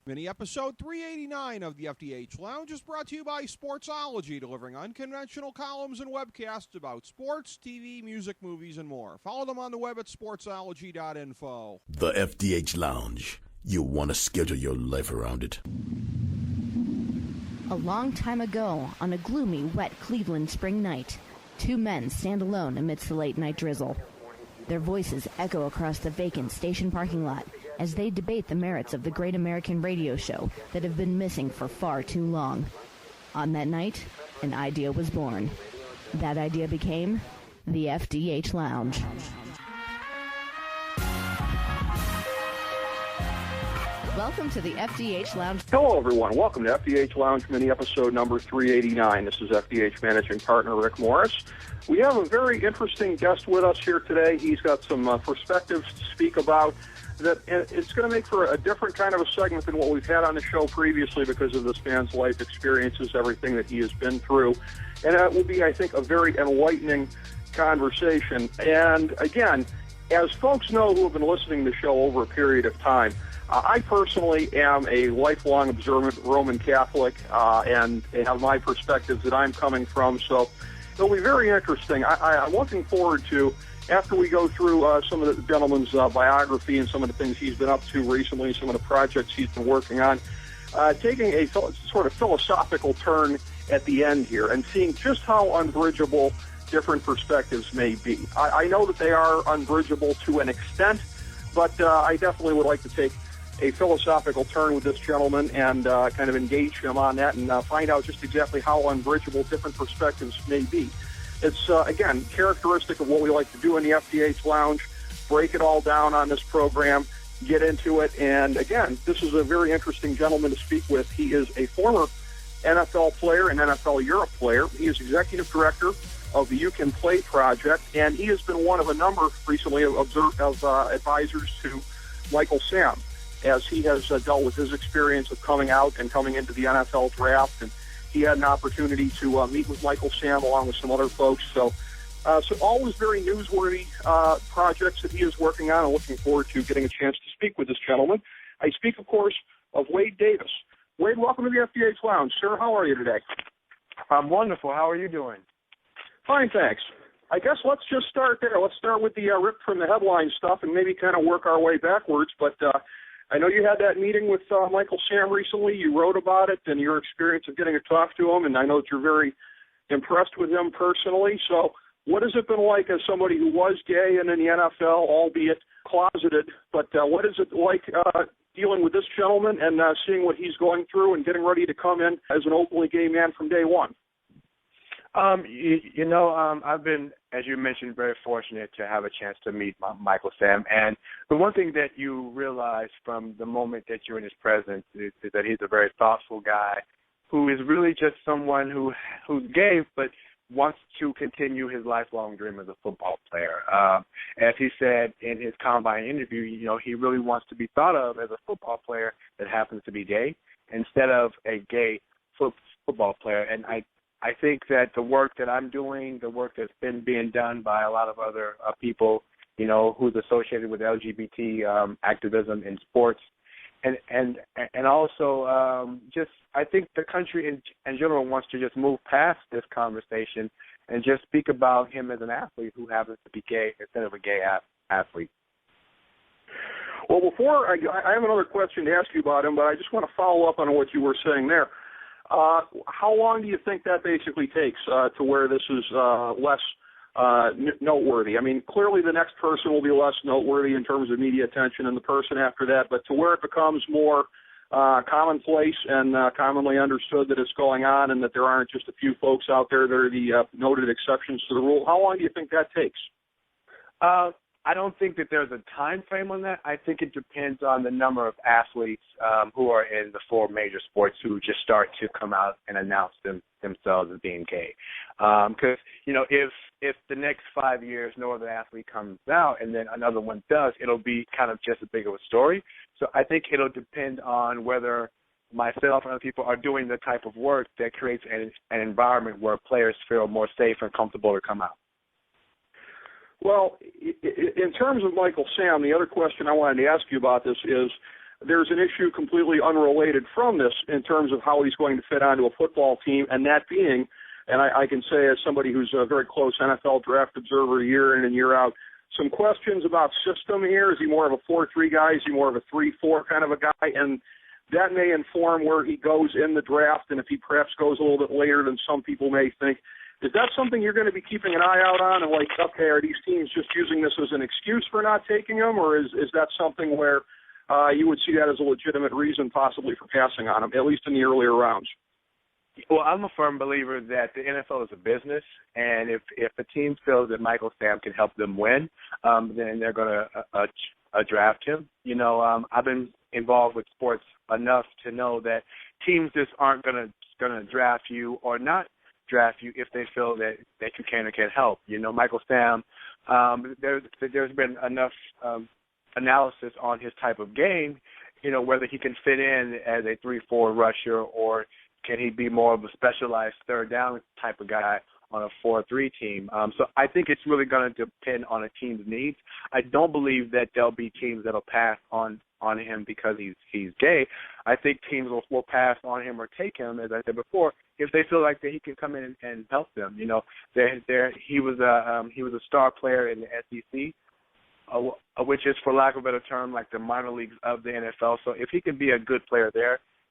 Mini episode 389 of the FDH Lounge is brought to you by Sportsology, delivering unconventional columns and webcasts about sports, TV, music, movies, and more. Follow them on the web at sportsology.info. The FDH Lounge. You want to schedule your life around it. A long time ago, on a gloomy, wet Cleveland spring night, two men stand alone amidst the late-night drizzle. Their voices echo across the vacant station parking lot as they debate the merits of the great American radio show that have been missing for far too long. On that night, an idea was born. That idea became the FDH Lounge. Welcome to the FDH Lounge. Hello, everyone. Welcome to FDH Lounge mini episode number 389. This is FDH Managing Partner Rick Morris. We have a very interesting guest with us here today. He's got some perspectives to speak about that it's going to make for a different kind of a segment than what we've had on the show previously because of this man's life experiences, everything that he has been through. And that will be, I think, a very enlightening conversation. And again, as folks know who have been listening to the show over a period of time, I personally am a lifelong observant Roman Catholic and have my perspectives that I'm coming from. So it'll be very interesting. I'm looking forward to, after we go through some of the gentleman's biography and some of the things he's been up to recently, some of the projects he's been working on, taking a sort of philosophical turn at the end here and seeing just how unbridgeable different perspectives may be. I know that they are unbridgeable to an extent, but I definitely would like to take a philosophical turn with this gentleman and kind of engage him on that and find out just exactly how unbridgeable different perspectives may be. It's, again, characteristic of what we like to do in the FDH Lounge, break it all down on this program, get into it, and again, this is a very interesting gentleman to speak with. He is a former NFL player and NFL Europe player. He is executive director of the You Can Play project, and he has been one of a number recently of advisors to Michael Sam, as he has dealt with his experience of coming out and coming into the NFL draft. And he had an opportunity to meet with Michael Sam along with some other folks. So always very newsworthy projects that he is working on, and looking forward to getting a chance to speak with this gentleman. I speak, of course, of Wade Davis. Wade, welcome to the FDH Lounge. Sir, how are you today? I'm wonderful. How are you doing? Fine, thanks. I guess let's just start there. Let's start with the rip from the headline stuff and maybe kind of work our way backwards. But I know you had that meeting with Michael Sam recently. You wrote about it and your experience of getting to talk to him, and I know that you're very impressed with him personally. So what has it been like as somebody who was gay and in the NFL, albeit closeted, but what is it like dealing with this gentleman and seeing what he's going through and getting ready to come in as an openly gay man from day one? I've been, as you mentioned, very fortunate to have a chance to meet Michael Sam. And the one thing that you realize from the moment that you're in his presence is that he's a very thoughtful guy who is really just someone who's gay but wants to continue his lifelong dream as a football player. As he said in his Combine interview, he really wants to be thought of as a football player that happens to be gay instead of a gay football player. And I think that the work that I'm doing, the work that's been being done by a lot of other people, who's associated with LGBT activism in sports, and also just I think the country in general wants to just move past this conversation and just speak about him as an athlete who happens to be gay instead of a gay athlete. Well, before I have another question to ask you about him, but I just want to follow up on what you were saying there. How long do you think that basically takes to where this is less noteworthy? I mean, clearly the next person will be less noteworthy in terms of media attention and the person after that, but to where it becomes more commonplace and commonly understood that it's going on and that there aren't just a few folks out there that are the noted exceptions to the rule, how long do you think that takes? I don't think that there's a time frame on that. I think it depends on the number of athletes who are in the four major sports who just start to come out and announce themselves as being gay. Because, if the next 5 years no other athlete comes out and then another one does, it'll be kind of just as big of a story. So I think it'll depend on whether myself and other people are doing the type of work that creates an environment where players feel more safe and comfortable to come out. Well, in terms of Michael Sam, the other question I wanted to ask you about this is, there's an issue completely unrelated from this in terms of how he's going to fit onto a football team, and that being, and I can say as somebody who's a very close NFL draft observer year in and year out, some questions about system here. Is he more of a 4-3 guy? Is he more of a 3-4 kind of a guy? And that may inform where he goes in the draft, and if he perhaps goes a little bit later than some people may think. Is that something you're going to be keeping an eye out on? And like, okay, are these teams just using this as an excuse for not taking him, or is that something where you would see that as a legitimate reason possibly for passing on him, at least in the earlier rounds? Well, I'm a firm believer that the NFL is a business, and if a team feels that Michael Sam can help them win, then they're going to draft him. You know, I've been involved with sports enough to know that teams just aren't going to draft you or not draft you if they feel that you can or can't help. You know, Michael Sam, there's been enough analysis on his type of game, you know, whether he can fit in as a 3-4 rusher or can he be more of a specialized third down type of guy on a 4-3 team. So I think it's really going to depend on a team's needs. I don't believe that there'll be teams that'll pass on him because he's gay. I think teams will pass on him or take him, as I said before, if they feel like that he can come in and help them. You know, he was a star player in the SEC, which is, for lack of a better term, like the minor leagues of the NFL. So if he can be a good player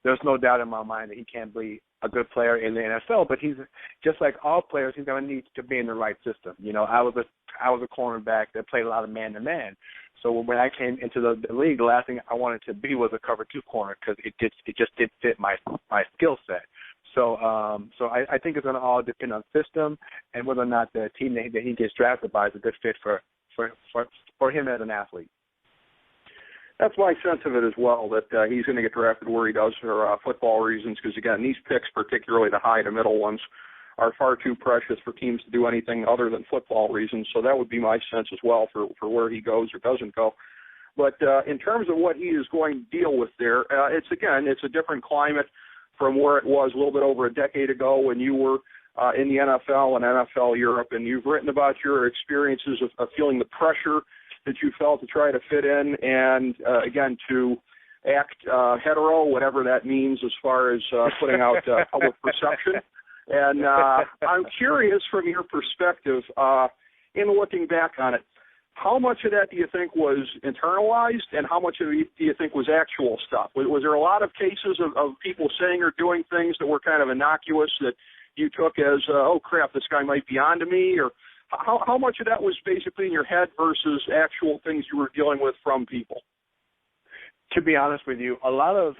there's no doubt in my mind that he can be a good player in the NFL. But he's just like all players, he's going to need to be in the right system. You know, I was a cornerback that played a lot of man-to-man. So when I came into the league, the last thing I wanted to be was a cover 2 corner because it just didn't fit my skill set. So I think it's going to all depend on system and whether or not the team that he gets drafted by is a good fit for him as an athlete. That's my sense of it as well, that he's going to get drafted where he does for football reasons, because, again, these picks, particularly the high to middle ones, are far too precious for teams to do anything other than football reasons. So that would be my sense as well for where he goes or doesn't go. But in terms of what he is going to deal with there, it's a different climate from where it was a little bit over a decade ago when you were in the NFL and NFL Europe, and you've written about your experiences of feeling the pressure that you felt to try to fit in and, again, to act hetero, whatever that means as far as putting out public perception. And I'm curious from your perspective, in looking back on it, how much of that do you think was internalized and how much of it do you think was actual stuff? Was there a lot of cases of people saying or doing things that were kind of innocuous that you took as, oh, crap, this guy might be on to me? Or how much of that was basically in your head versus actual things you were dealing with from people? To be honest with you, a lot of,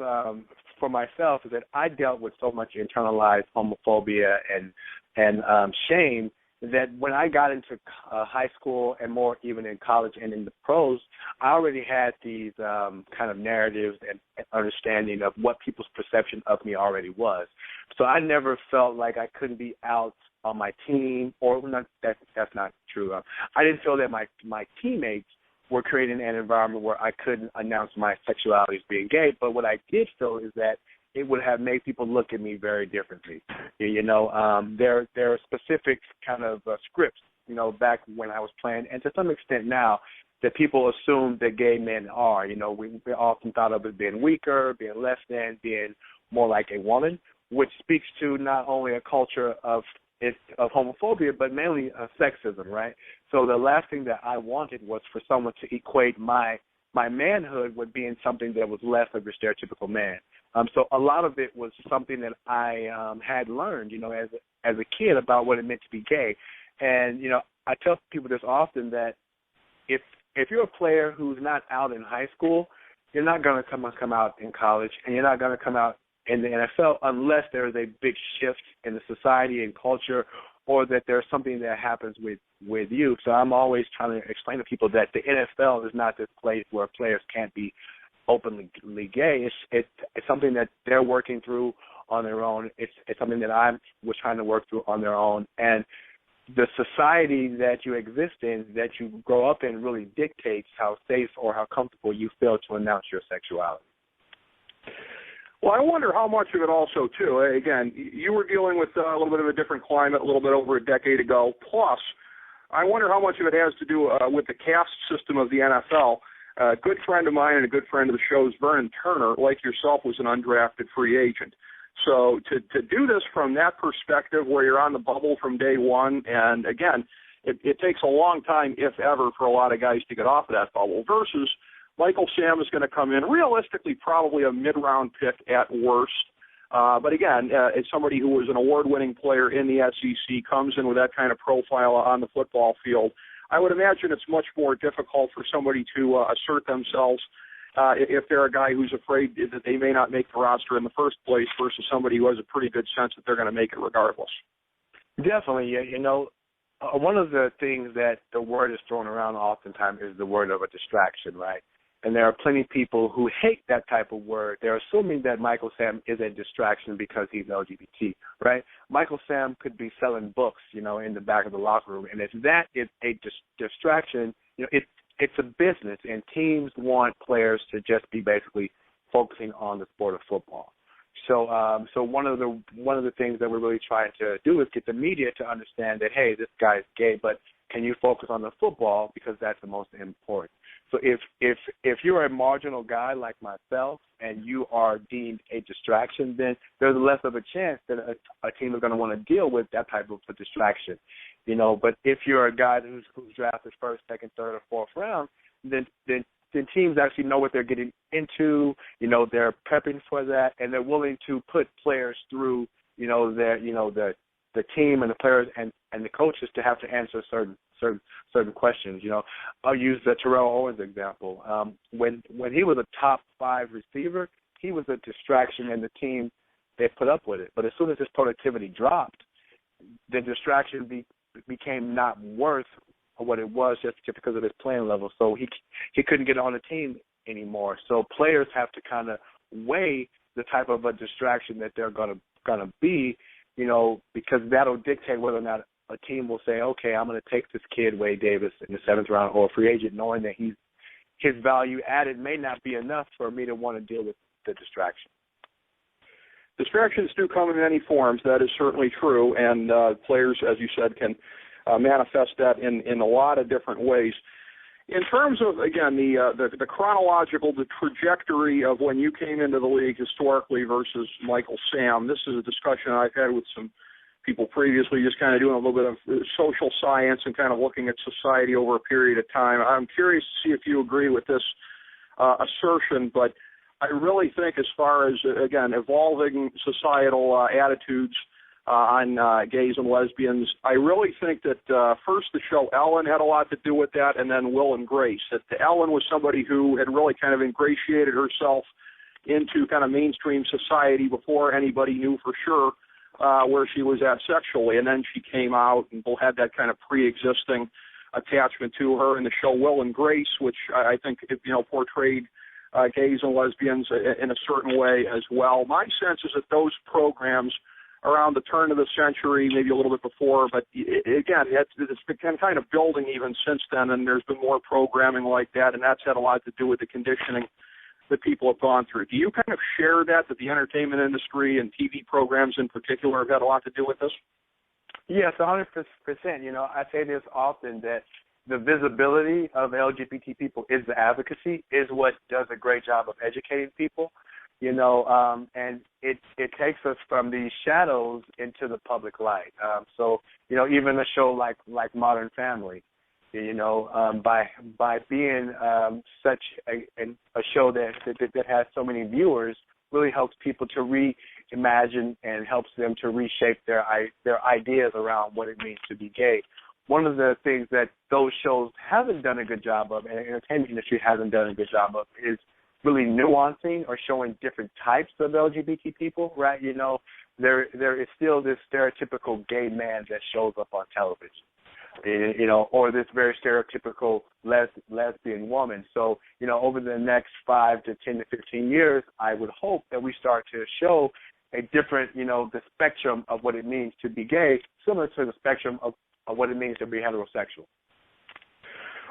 for myself, is that I dealt with so much internalized homophobia and shame that when I got into high school and more even in college and in the pros, I already had these kind of narratives and understanding of what people's perception of me already was. So I never felt like I couldn't be out on my team, or not, that's not true. I didn't feel that my teammates were creating an environment where I couldn't announce my sexuality as being gay, but what I did feel is that it would have made people look at me very differently. You know, there are specific kind of scripts, you know, back when I was playing, and to some extent now, that people assume that gay men are. You know, we often thought of it being weaker, being less than, being more like a woman, which speaks to not only a culture of homophobia, but mainly sexism, right? So the last thing that I wanted was for someone to equate my manhood with being something that was less of your stereotypical man. So a lot of it was something that I had learned, you know, as a kid about what it meant to be gay. And, you know, I tell people this often that if you're a player who's not out in high school, you're not going to come out in college, and you're not going to come out in the NFL unless there is a big shift in the society and culture, or that there's something that happens with you. So I'm always trying to explain to people that the NFL is not this place where players can't be openly gay. It's something that they're working through on their own. It's something that I was trying to work through on their own. And the society that you exist in, that you grow up in, really dictates how safe or how comfortable you feel to announce your sexuality. Well, I wonder how much of it also, too, again, you were dealing with a little bit of a different climate a little bit over a decade ago, plus I wonder how much of it has to do with the caste system of the NFL. A good friend of mine and a good friend of the show's Vernon Turner, like yourself, was an undrafted free agent. So to do this from that perspective where you're on the bubble from day one, and again, it takes a long time, if ever, for a lot of guys to get off of that bubble, versus Michael Sam is going to come in, realistically probably a mid-round pick at worst. But again, as somebody who was an award-winning player in the SEC, comes in with that kind of profile on the football field, I would imagine it's much more difficult for somebody to assert themselves if they're a guy who's afraid that they may not make the roster in the first place versus somebody who has a pretty good sense that they're going to make it regardless. Definitely. You know, one of the things that the word is thrown around oftentimes is the word of a distraction, right? And there are plenty of people who hate that type of word. They're assuming that Michael Sam is a distraction because he's LGBT, right? Michael Sam could be selling books, you know, in the back of the locker room. And if that is a distraction, you know, it's a business, and teams want players to just be basically focusing on the sport of football. So one of the things that we're really trying to do is get the media to understand that, hey, this guy's gay, but can you focus on the football because that's the most important. So if you're a marginal guy like myself and you are deemed a distraction, then there's less of a chance that a team is going to want to deal with that type of a distraction, you know. But if you're a guy who's drafted first, second, third, or fourth round, then teams actually know what they're getting into. You know, they're prepping for that, and they're willing to put players through, you know, the team and the players and the coaches to have to answer certain questions. You know, I'll use the Terrell Owens example. When he was a top 5 receiver, he was a distraction, and the team, they put up with it. But as soon as his productivity dropped, the distraction became not worth what it was just because of his playing level. So he couldn't get on the team anymore. So players have to kind of weigh the type of a distraction that they're gonna be, you know, because that'll dictate whether or not a team will say, okay, I'm going to take this kid, Wade Davis, in the 7th round or a free agent, knowing that his value added may not be enough for me to want to deal with the distraction. Distractions do come in many forms. That is certainly true, and players, as you said, can manifest that in a lot of different ways. In terms of, again, the chronological, the trajectory of when you came into the league historically versus Michael Sam, this is a discussion I've had with some people previously, just kind of doing a little bit of social science and kind of looking at society over a period of time. I'm curious to see if you agree with this assertion, but I really think as far as, again, evolving societal attitudes on gays and lesbians, I really think that first the show Ellen had a lot to do with that, and then Will and Grace. That Ellen was somebody who had really kind of ingratiated herself into kind of mainstream society before anybody knew for sure where she was at sexually, and then she came out and had that kind of pre-existing attachment to her in the show Will and Grace, which I think, you know, portrayed gays and lesbians in a certain way as well. My sense is that those programs around the turn of the century, maybe a little bit before, but again, it's been kind of building even since then, and there's been more programming like that, and that's had a lot to do with the conditioning that people have gone through. Do you kind of share that the entertainment industry and TV programs in particular have had a lot to do with this? Yes, 100%. You know, I say this often, that the visibility of LGBT people is the advocacy, is what does a great job of educating people, you know, and it takes us from the shadows into the public light. So, you know, even a show like Modern Family, you know, by being such a show that has so many viewers, really helps people to reimagine and helps them to reshape their ideas around what it means to be gay. One of the things that those shows haven't done a good job of, and the entertainment industry hasn't done a good job of, is really nuancing or showing different types of LGBT people, right? You know, there is still this stereotypical gay man that shows up on television, you know, or this very stereotypical lesbian woman. So, you know, over the next 5 to 10 to 15 years, I would hope that we start to show a different, you know, the spectrum of what it means to be gay, similar to the spectrum of what it means to be heterosexual.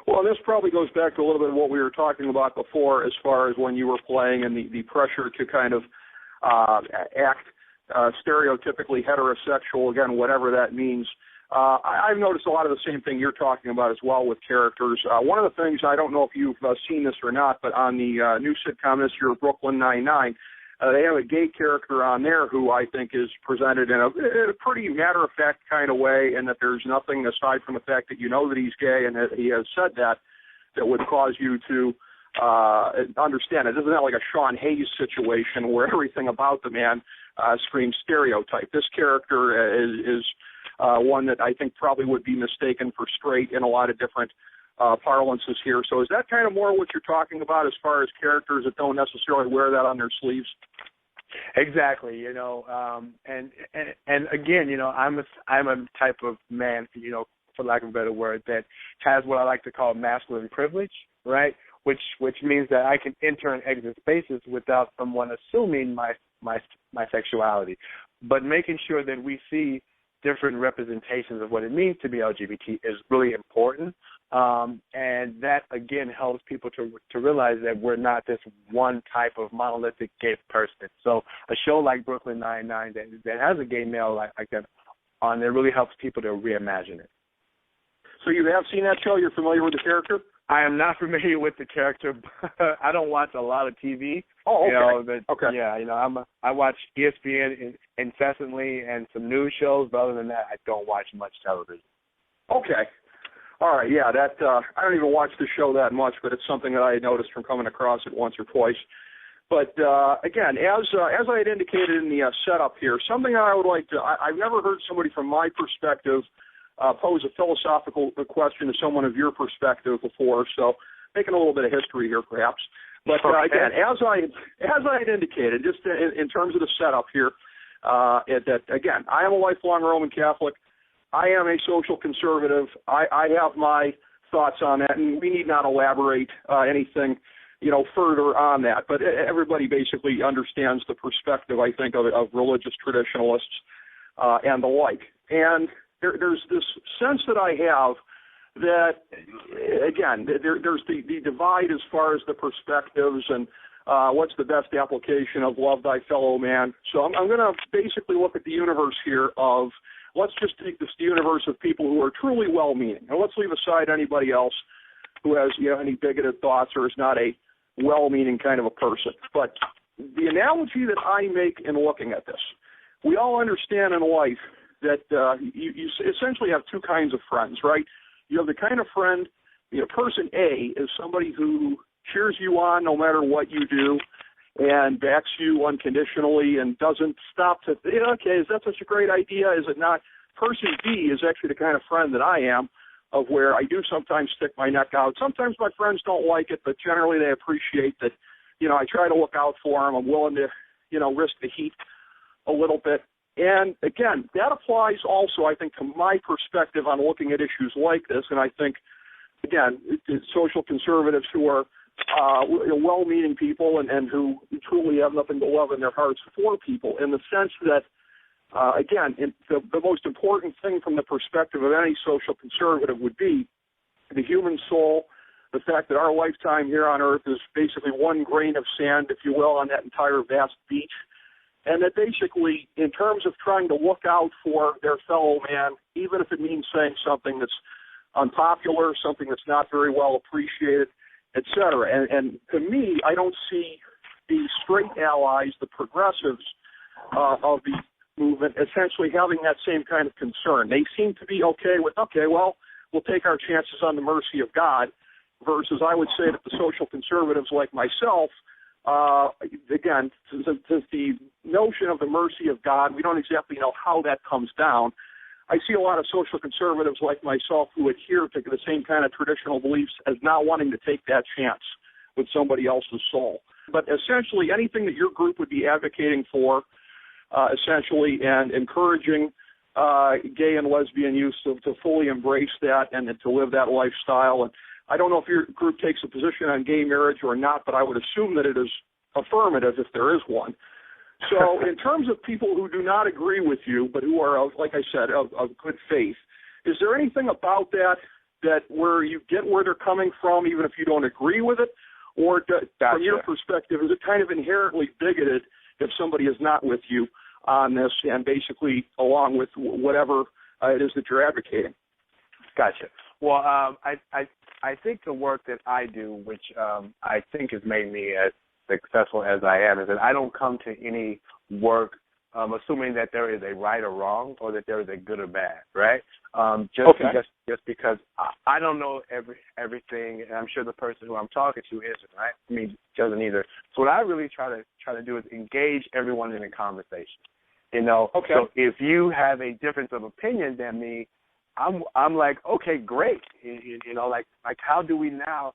Well, this probably goes back to a little bit of what we were talking about before as far as when you were playing and the pressure to kind of act stereotypically heterosexual, again, whatever that means. I've noticed a lot of the same thing you're talking about as well with characters. One of the things, I don't know if you've seen this or not, but on the new sitcom this year, Brooklyn Nine-Nine, they have a gay character on there who I think is presented in a pretty matter-of-fact kind of way, and that there's nothing aside from the fact that you know that he's gay and that he has said that would cause you to understand it. This is not like a Sean Hayes situation where everything about the man screams stereotype. This character is one that I think probably would be mistaken for straight in a lot of different parlances here. So is that kind of more what you're talking about as far as characters that don't necessarily wear that on their sleeves? Exactly, you know, and again, you know, I'm a type of man, you know, for lack of a better word, that has what I like to call masculine privilege, right? Which means that I can enter and exit spaces without someone assuming my sexuality, but making sure that we see different representations of what it means to be LGBT is really important. And that, again, helps people to realize that we're not this one type of monolithic gay person. So a show like Brooklyn Nine-Nine that has a gay male like that on there really helps people to reimagine it. So you have seen that show? You're familiar with the character? I am not familiar with the character. But I don't watch a lot of TV. Oh, okay. You know, but, okay. Yeah, you know, I watch ESPN incessantly and some news shows, but other than that, I don't watch much television. Okay. All right, yeah, that I don't even watch the show that much, but it's something that I noticed from coming across it once or twice. But, again, as I had indicated in the setup here, something that I would like to, I've never heard somebody from my perspective pose a philosophical question to someone of your perspective before, so making a little bit of history here perhaps. But, again, as I had indicated, just in terms of the setup here, that, again, I am a lifelong Roman Catholic. I am a social conservative. I have my thoughts on that, and we need not elaborate anything, you know, further on that. But everybody basically understands the perspective, I think, of religious traditionalists and the like. And there's this sense that I have that, again, there's the divide as far as the perspectives and what's the best application of love thy fellow man. So I'm going to basically look at the universe here of, let's just take this universe of people who are truly well-meaning. And let's leave aside anybody else who has, you know, any bigoted thoughts or is not a well-meaning kind of a person. But the analogy that I make in looking at this, we all understand in life that you essentially have two kinds of friends, right? You have the kind of friend, you know, person A is somebody who cheers you on no matter what you do and backs you unconditionally and doesn't stop to, okay, is that such a great idea? Is it not? Person B is actually the kind of friend that I am, of where I do sometimes stick my neck out. Sometimes my friends don't like it, but generally they appreciate that, you know, I try to look out for them. I'm willing to, you know, risk the heat a little bit. And, again, that applies also, I think, to my perspective on looking at issues like this. And I think, again, social conservatives who are well-meaning people and who truly have nothing but love in their hearts for people, in the sense that, again, the most important thing from the perspective of any social conservative would be the human soul, the fact that our lifetime here on Earth is basically one grain of sand, if you will, on that entire vast beach. And that basically, in terms of trying to look out for their fellow man, even if it means saying something that's unpopular, something that's not very well appreciated, et cetera. And to me, I don't see the straight allies, the progressives of the movement, essentially having that same kind of concern. They seem to be okay with, okay, well, we'll take our chances on the mercy of God, versus I would say that the social conservatives like myself, again, since the notion of the mercy of God, we don't exactly know how that comes down. I see a lot of social conservatives like myself who adhere to the same kind of traditional beliefs as not wanting to take that chance with somebody else's soul. But essentially, anything that your group would be advocating for, essentially, and encouraging gay and lesbian youth to fully embrace that and to live that lifestyle. And I don't know if your group takes a position on gay marriage or not, but I would assume that it is affirmative if there is one. So in terms of people who do not agree with you, but who are, like I said, of good faith, is there anything about that where you get where they're coming from, even if you don't agree with it? Or from your perspective, is it kind of inherently bigoted if somebody is not with you on this and basically along with whatever it is that you're advocating. Gotcha. Well, I think the work that I do, which I think has made me as successful as I am, is that I don't come to any work assuming that there is a right or wrong or that there is a good or bad, right? Just because I don't know everything, and I'm sure the person who I'm talking to isn't, right? I mean, doesn't either. So what I really try to do is engage everyone in a conversation. You know, so if you have a difference of opinion than me, I'm like, okay, great. You know, like how do we now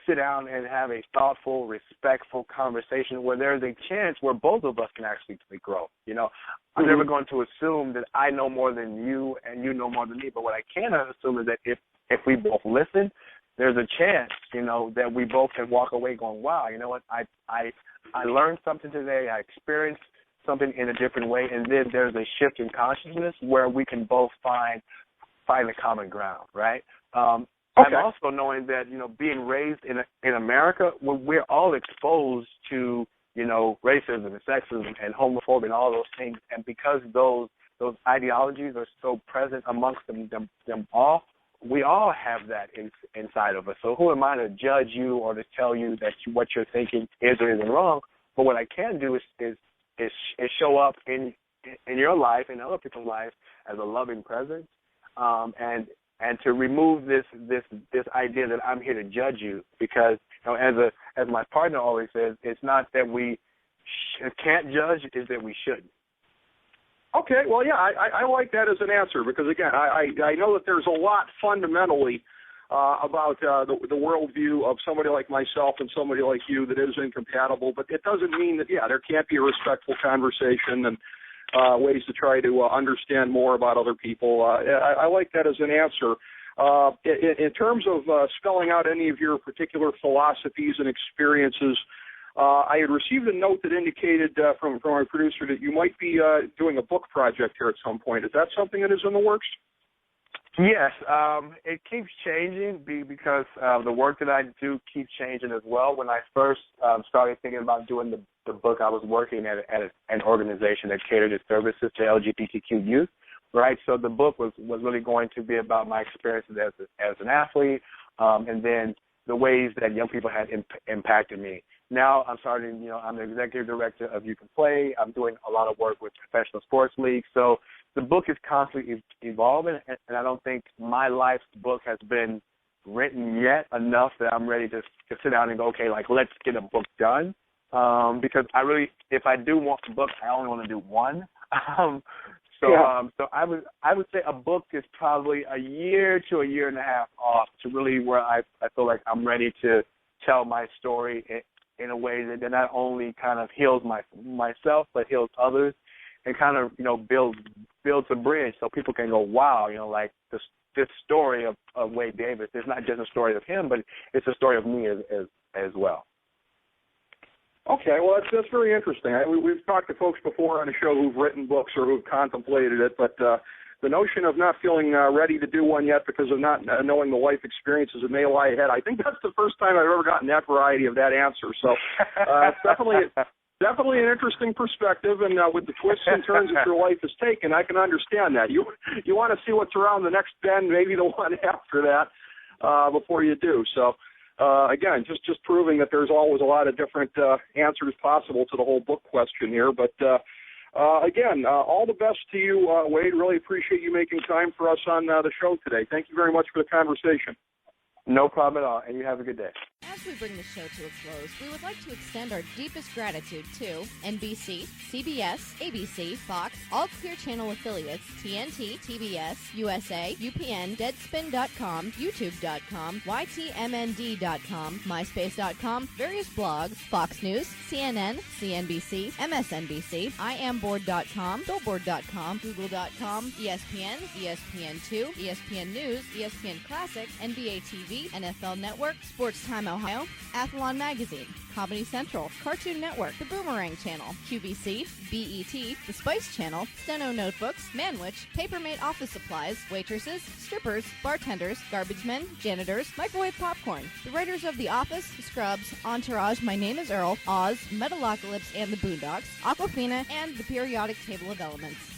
sit down and have a thoughtful, respectful conversation where there's a chance where both of us can actually grow? You know, I'm never going to assume that I know more than you and you know more than me, but what I can assume is that if we both listen, there's a chance, you know, that we both can walk away going, wow, you know what, I learned something today, I experienced something in a different way, and then there's a shift in consciousness where we can both find a common ground, right? I'm also knowing that, you know, being raised in America, we're all exposed to, you know, racism and sexism and homophobia and all those things, and because those ideologies are so present amongst them all, we all have that inside of us. So who am I to judge you or to tell you that what you're thinking is or isn't wrong? But what I can do is show up in your life and other people's lives as a loving presence, and to remove this idea that I'm here to judge you, because, you know, as my partner always says, it's not that we can't judge, it's that we shouldn't. Okay, well, yeah, I like that as an answer because, again, I know that there's a lot fundamentally about the worldview of somebody like myself and somebody like you that is incompatible, but it doesn't mean that, yeah, there can't be a respectful conversation and ways to try to understand more about other people. I like that as an answer. In terms of spelling out any of your particular philosophies and experiences, I had received a note that indicated from our producer that you might be doing a book project here at some point. Is that something that is in the works? Yes, it keeps changing because the work that I do keeps changing as well. When I first started thinking about doing the book, I was working at an organization that catered its services to LGBTQ youth, right? So the book was really going to be about my experiences as an athlete, and then the ways that young people had impacted me. Now I'm starting, you know, I'm the executive director of You Can Play. I'm doing a lot of work with professional sports leagues. So the book is constantly evolving, and I don't think my life's book has been written yet enough that I'm ready to sit down and go, okay, like, let's get a book done. Because if I do want a book, I only want to do one. So I would say a book is probably a year to a year and a half off to really where I feel like I'm ready to tell my story in a way that not only kind of heals myself but heals others, and kind of, you know, builds a bridge so people can go, wow, you know, like this story of Wade Davis is not just a story of him, but it's a story of me as well. Okay, well, that's very interesting. We've talked to folks before on the show who've written books or who've contemplated it, but the notion of not feeling ready to do one yet because of not knowing the life experiences that may lie ahead, I think that's the first time I've ever gotten that variety of that answer. So it's definitely an interesting perspective, and with the twists and turns that your life has taken, I can understand that. You want to see what's around the next bend, maybe the one after that, before you do. So, again, just proving that there's always a lot of different answers possible to the whole book question here. But, again, all the best to you, Wade. Really appreciate you making time for us on the show today. Thank you very much for the conversation. No problem at all, and you have a good day. As we bring the show to a close, we would like to extend our deepest gratitude to NBC, CBS, ABC, Fox, all Clear Channel affiliates, TNT, TBS, USA, UPN, Deadspin.com, YouTube.com, YTMND.com, MySpace.com, various blogs, Fox News, CNN, CNBC, MSNBC, IamBoard.com, Billboard.com, Google.com, ESPN, ESPN2, ESPN News, ESPN Classic, NBA TV, NFL Network, Sports Time Ohio, Athlon Magazine, Comedy Central, Cartoon Network, The Boomerang Channel, QVC, BET, The Spice Channel, Steno Notebooks, Manwich, Papermate Office Supplies, waitresses, strippers, bartenders, garbage men, janitors, microwave popcorn, the writers of The Office, Scrubs, Entourage, My Name is Earl, Oz, Metalocalypse and the Boondocks, Aquafina, and the Periodic Table of Elements.